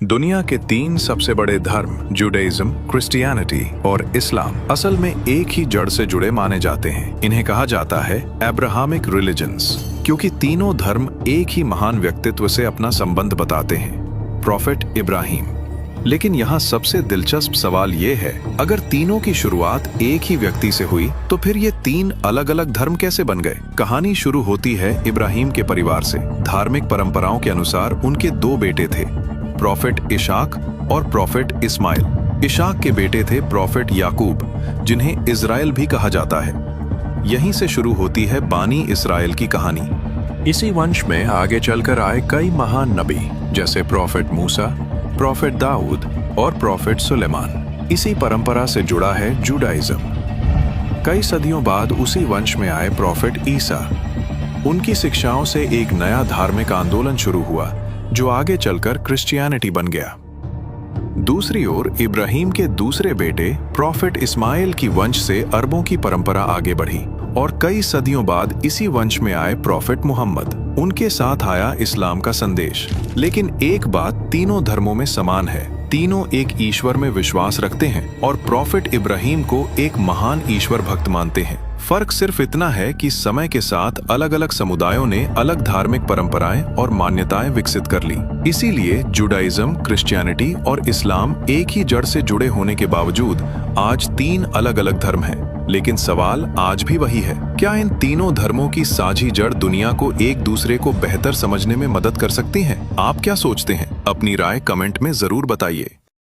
दुनिया के तीन सबसे बड़े धर्म जुडाइज्म, क्रिश्चियनिटी और इस्लाम असल में एक ही जड़ से जुड़े माने जाते हैं। इन्हें कहा जाता है अब्राहमिक रिलीजन्स, क्योंकि तीनों धर्म एक ही महान व्यक्तित्व से अपना संबंध बताते हैं, प्रॉफेट इब्राहिम। लेकिन यहाँ सबसे दिलचस्प सवाल ये है, अगर तीनों की शुरुआत एक ही व्यक्ति से हुई तो फिर ये तीन अलग अलग धर्म कैसे बन गए? कहानी शुरू होती है इब्राहिम के परिवार से। धार्मिक परंपराओं के अनुसार उनके दो बेटे थे, प्रॉफेट इशाक और प्रॉफेट इस्माइल। इशाक के बेटे थे प्रॉफेट याकूब, जिन्हें इजराइल भी कहा जाता है। यहीं से शुरू होती है बानी इस्राइल की कहानी। इसी वंश में आगे चलकर आए कई महान नबी, जैसे प्रॉफेट मूसा, प्रॉफेट दाऊद और प्रॉफेट सुलेमान। इसी परंपरा से जुड़ा है जुडाइज्म। कई सदियों बाद उसी वंश में आए प्रॉफेट ईसा। उनकी शिक्षाओं से एक नया धार्मिक आंदोलन शुरू हुआ, जो आगे चलकर क्रिश्चियनिटी बन गया। दूसरी ओर इब्राहिम के दूसरे बेटे प्रॉफेट इस्माइल की वंश से अरबों की परंपरा आगे बढ़ी और कई सदियों बाद इसी वंश में आए प्रॉफेट मुहम्मद। उनके साथ आया इस्लाम का संदेश। लेकिन एक बात तीनों धर्मों में समान है, तीनों एक ईश्वर में विश्वास रखते हैं और प्रॉफेट इब्राहिम को एक महान ईश्वर भक्त मानते हैं। फर्क सिर्फ इतना है कि समय के साथ अलग अलग समुदायों ने अलग धार्मिक परंपराएं और मान्यताएं विकसित कर ली। इसीलिए जुडाइज्म, क्रिश्चियनिटी और इस्लाम एक ही जड़ से जुड़े होने के बावजूद आज तीन अलग अलग धर्म हैं। लेकिन सवाल आज भी वही है, क्या इन तीनों धर्मों की साझी जड़ दुनिया को एक दूसरे को बेहतर समझने में मदद कर सकती है? आप क्या सोचते हैं? अपनी राय कमेंट में जरूर बताइए।